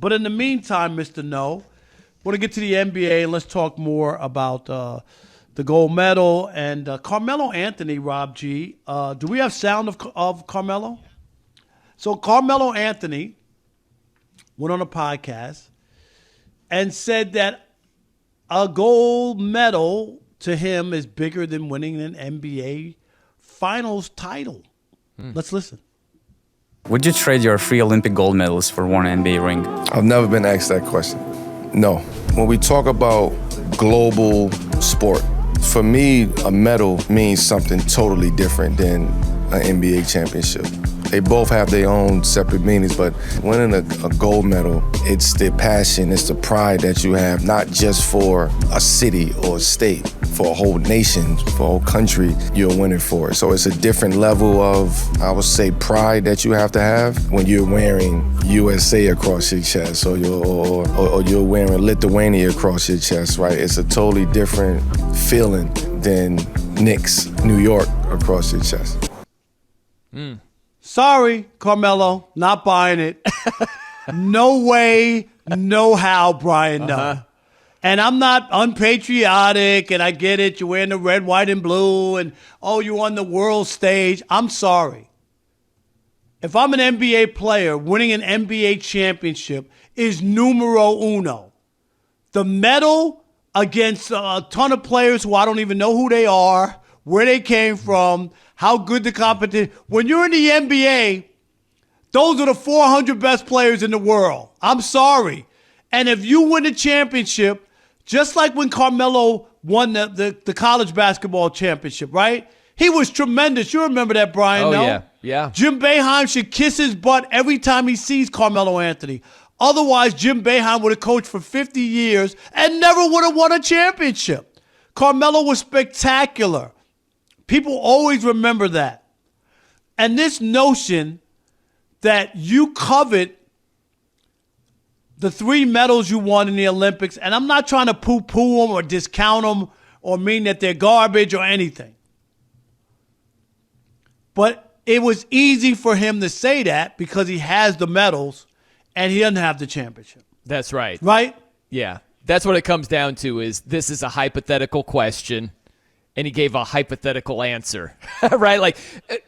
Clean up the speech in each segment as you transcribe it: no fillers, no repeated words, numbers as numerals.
But in the meantime, Mr. No, want to get to the NBA and let's talk more about the gold medal and Carmelo Anthony, Rob G. Do we have sound of Carmelo? So Carmelo Anthony went on a podcast and said that a gold medal to him is bigger than winning an NBA Finals title. Let's listen. Would you trade your 3 Olympic gold medals for one NBA ring? I've never been asked that question. No. When we talk about global sport, for me, a medal means something totally different than an NBA championship. They both have their own separate meanings, but winning a gold medal, it's the passion, it's the pride that you have, not just for a city or a state, for a whole nation, for a whole country, you're winning for it. So it's a different level of, I would say, pride that you have to have when you're wearing USA across your chest or you're wearing Lithuania across your chest, right? It's a totally different feeling than Knicks, New York across your chest. Sorry, Carmelo, not buying it. No way, no how, Brian Noe. And I'm not unpatriotic, and I get it. You're wearing the red, white, and blue, and, you're on the world stage. I'm sorry. If I'm an NBA player, winning an NBA championship is numero uno. The medal against a ton of players who I don't even know who they are, where they came from, how good the competition. When you're in the NBA, those are the 400 best players in the world. I'm sorry. And if you win the championship, just like when Carmelo won the college basketball championship, right? He was tremendous. You remember that, Brian? Oh, no? Yeah. Jim Boeheim should kiss his butt every time he sees Carmelo Anthony. Otherwise, Jim Boeheim would have coached for 50 years and never would have won a championship. Carmelo was spectacular. People always remember that. And this notion that you covet the 3 medals you won in the Olympics, and I'm not trying to poo-poo them or discount them or mean that they're garbage or anything. But it was easy for him to say that because he has the medals and he doesn't have the championship. That's right. Right? Yeah. That's what it comes down to is this is a hypothetical question. And he gave a hypothetical answer, right? Like,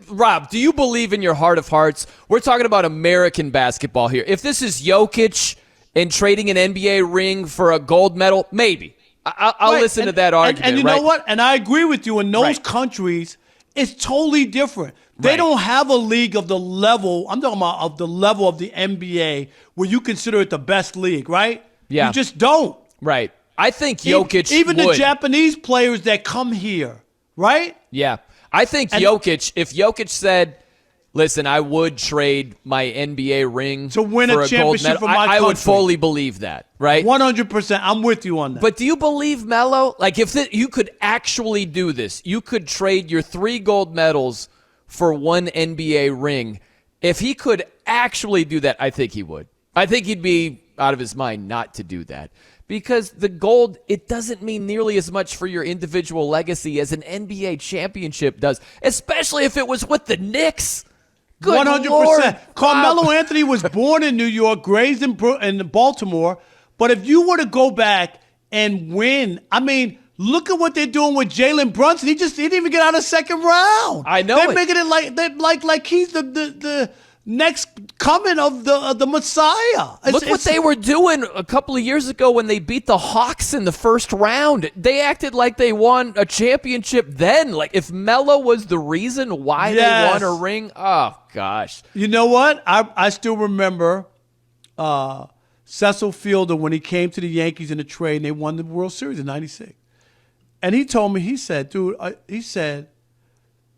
Rob, do you believe in your heart of hearts? We're talking about American basketball here. If this is Jokic and trading an NBA ring for a gold medal, maybe. I'll listen to that argument. And you know what? And I agree with you. In those countries, it's totally different. They don't have a league of the level, I'm talking about of the level of the NBA, where you consider it the best league, right? Yeah. You just don't. Right. I think Jokic even would. The Japanese players that come here, right? Yeah. I think Jokic, if Jokic said, listen, I would trade my NBA ring to win for a championship gold medal, for my country. I would fully believe that, right? 100%. I'm with you on that. But do you believe, Melo? Like, if you could actually do this, you could trade your 3 gold medals for 1 NBA ring. If he could actually do that, I think he would. I think he'd be out of his mind not to do that. Because the gold, it doesn't mean nearly as much for your individual legacy as an NBA championship does, especially if it was with the Knicks. Good 100%. Lord. Carmelo Anthony was born in New York, raised in Baltimore. But if you were to go back and win, I mean, look at what they're doing with Jalen Brunson. He didn't even get out of second round. I know they're making it like he's the next coming of the Messiah. Look what they were doing a couple of years ago when they beat the Hawks in the first round. They acted like they won a championship then. Like, if Melo was the reason why they won a ring, oh, gosh. You know what? I still remember Cecil Fielder when he came to the Yankees in the trade and they won the World Series in 96. And he told me, he said,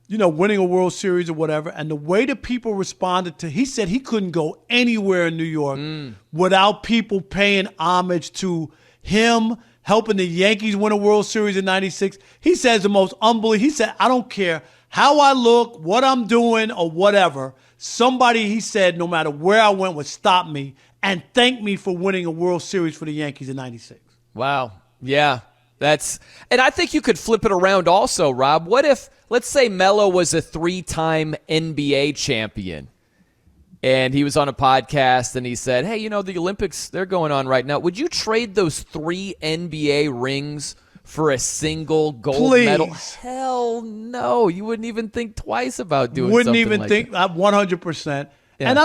winning a World Series or whatever, and the way the people responded to, he said he couldn't go anywhere in New York without people paying homage to him, helping the Yankees win a World Series in 96. He says the most unbelievable. He said, I don't care how I look, what I'm doing, or whatever. Somebody, he said, no matter where I went, would stop me and thank me for winning a World Series for the Yankees in 96. Wow. Yeah. And I think you could flip it around also, Rob. What if, let's say Melo was a 3-time NBA champion and he was on a podcast, and he said, hey, the Olympics, they're going on right now. Would you trade those 3 NBA rings for a single gold medal? Hell no. You wouldn't even think twice about doing something like that. Wouldn't even think, 100%. Yeah. And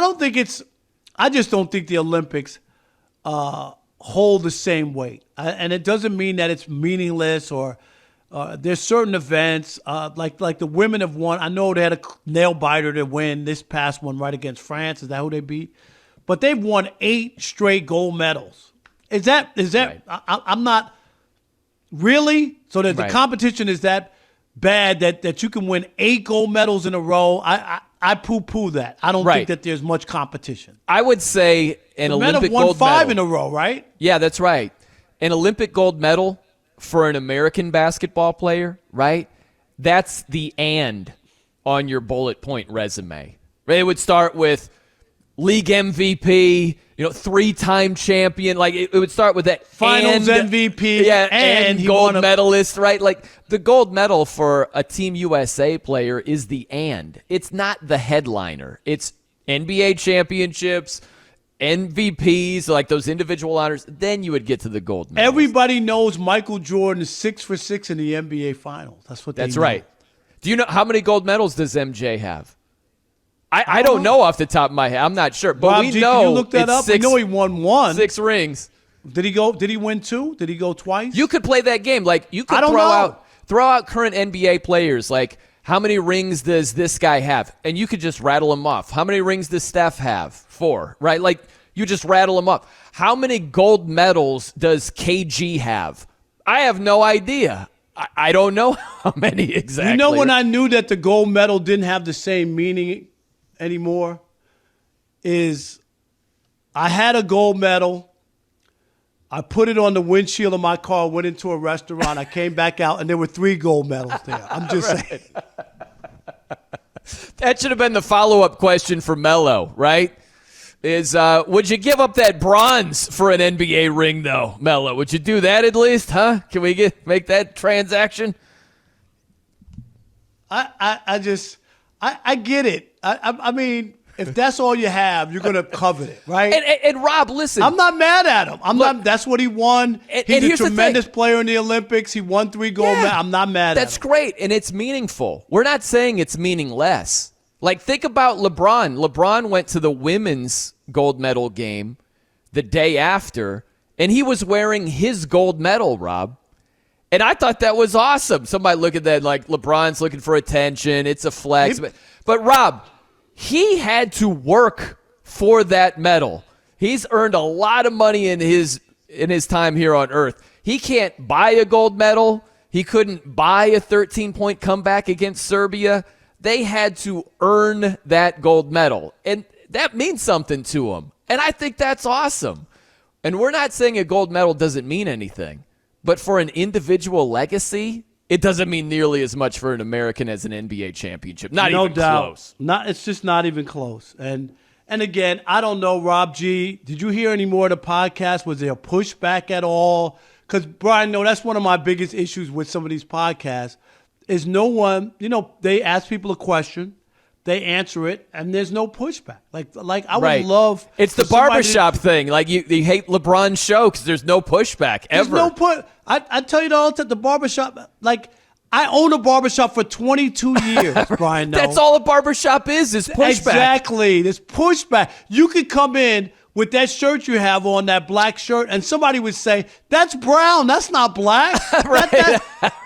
I just don't think the Olympics hold the same weight. And it doesn't mean that it's meaningless or there's certain events, like the women have won. I know they had a nail biter to win this past one right against France. Is that who they beat? But they've won 8 straight gold medals. Is that? Right. I'm not really. So that the competition is that bad that you can win 8 gold medals in a row. I poo-poo that. I don't think that there's much competition. I would say an Olympic won gold 5 medal. in a row, right? Yeah, that's right. An Olympic gold medal for an American basketball player, right? That's the and on your bullet point resume. It would start with league MVP, 3-time champion. Like it would start with that finals MVP, and gold medalist, right? Like the gold medal for a Team USA player is the and. It's not the headliner. It's NBA championships, MVPs, like those individual honors. Then you would get to the gold medal. Everybody knows Michael Jordan is 6 for 6 in the NBA Finals. That's know. Right. Do you know how many gold medals does MJ have? I don't know off the top of my head. I'm not sure, but Rob we G, know. Can you look that up? We know he won 1. 6 rings. Did he win 2? Did he go twice? You could play that game. Like you could throw out current NBA players. Like how many rings does this guy have? And you could just rattle them off. How many rings does Steph have? 4, right? Like you just rattle them off. How many gold medals does KG have? I have no idea. I don't know how many exactly. You know when I knew that the gold medal didn't have the same meaning anymore is I had a gold medal. I put it on the windshield of my car, went into a restaurant. I came back out, and there were 3 gold medals there. I'm just saying. That should have been the follow-up question for Melo, right? Is would you give up that bronze for an NBA ring, though, Melo? Would you do that at least, huh? Can we make that transaction? I get it. I mean, if that's all you have, you're going to covet it, right? And Rob, listen. I'm not mad at him. That's what he won. He's a tremendous player in the Olympics. He won 3 gold medals. I'm not mad at him. That's great, and it's meaningful. We're not saying it's meaningless. Like, think about LeBron. LeBron went to the women's gold medal game the day after, and he was wearing his gold medal, Rob. And I thought that was awesome. Somebody look at that like LeBron's looking for attention. It's a flex. But Rob, he had to work for that medal. He's earned a lot of money in his time here on Earth. He can't buy a gold medal. He couldn't buy a 13-point comeback against Serbia. They had to earn that gold medal. And that means something to him. And I think that's awesome. And we're not saying a gold medal doesn't mean anything. But for an individual legacy, it doesn't mean nearly as much for an American as an NBA championship. Not even close. It's just not even close. And again, I don't know, Rob G. Did you hear any more of the podcast? Was there a pushback at all? Because, Brian, no, that's one of my biggest issues with some of these podcasts is no one, they ask people a question, they answer it, and there's no pushback. Like I would love. It's the barbershop thing. Like you hate LeBron's show because there's no pushback ever. There's no I tell you all the barbershop. Like I own a barbershop for 22 years, Brian. That's all a barbershop is pushback. Exactly. There's pushback. You could come in with that shirt you have on, that black shirt, and somebody would say, that's brown. That's not black.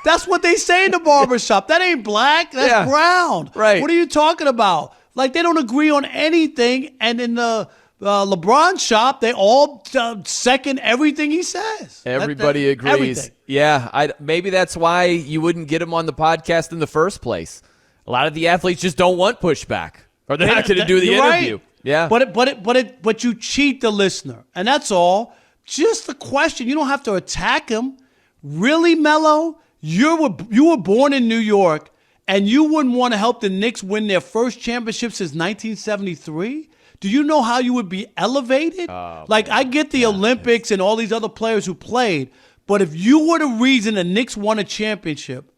That's what they say in the barbershop. That ain't black. That's brown. Right. What are you talking about? Like, they don't agree on anything, and in the LeBron shop, they all second everything he says. Everybody agrees. Everything. Yeah, maybe that's why you wouldn't get him on the podcast in the first place. A lot of the athletes just don't want pushback, or they're not going to do the interview. Right. Yeah, but you cheat the listener, and that's all. Just the question. You don't have to attack him. Really, Melo? You were born in New York, and you wouldn't want to help the Knicks win their first championship since 1973? Do you know how you would be elevated? I get the Olympics and all these other players who played, but if you were the reason the Knicks won a championship,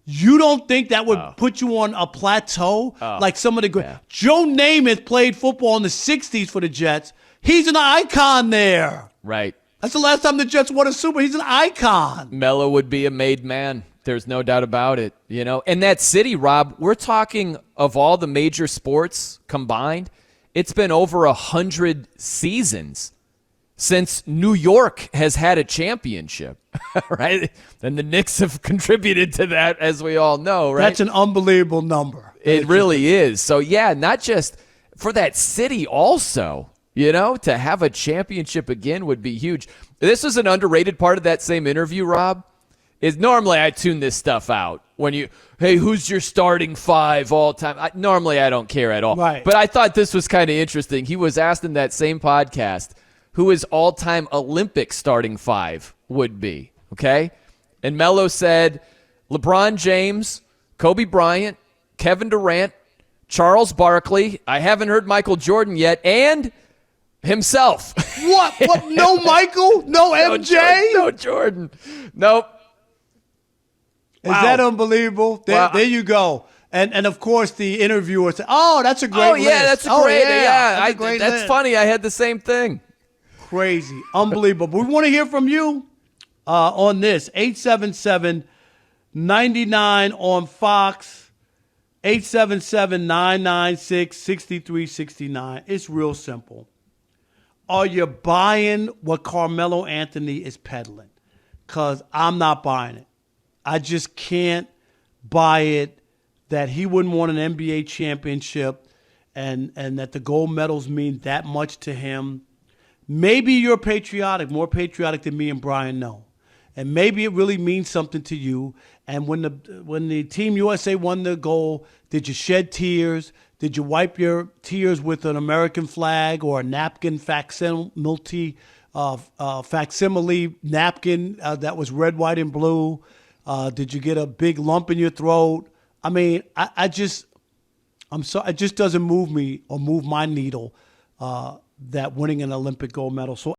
You don't think that would put you on a plateau like some of the great? Yeah. Joe Namath played football in the 60s for the Jets. He's an icon there. Right. That's the last time the Jets won a Super. He's an icon. Melo would be a made man. There's no doubt about it. And that city, Rob, we're talking of all the major sports combined, it's been over 100 seasons since New York has had a championship, right? And the Knicks have contributed to that, as we all know, right? That's an unbelievable number. It really is. So, yeah, not just for that city also, to have a championship again would be huge. This is an underrated part of that same interview, Rob, is normally I tune this stuff out when hey, who's your starting 5 all time? Normally I don't care at all. Right. But I thought this was kind of interesting. He was asked in that same podcast who his all-time Olympic starting 5 would be, okay? And Melo said LeBron James, Kobe Bryant, Kevin Durant, Charles Barkley, I haven't heard Michael Jordan yet, and himself. What? No Michael? No MJ? No Jordan. Nope. Is that unbelievable? There you go. And of course, the interviewer said, "Oh, that's a great list." That's a great. That's a great that's list. funny. I had the same thing. Crazy. Unbelievable. We want to hear from you on this. 877-99 on Fox. 877-996-6369. It's real simple. Are you buying what Carmelo Anthony is peddling? Because I'm not buying it. I just can't buy it that he wouldn't want an NBA championship and that the gold medals mean that much to him. Maybe you're patriotic, more patriotic than me and Brian Noe. And maybe it really means something to you. And when the Team USA won the gold, did you shed tears? Did you wipe your tears with an American flag or a napkin facsimile napkin that was red, white, and blue? Did you get a big lump in your throat? I mean, I'm sorry, it just doesn't move me or move my needle that winning an Olympic gold medal. So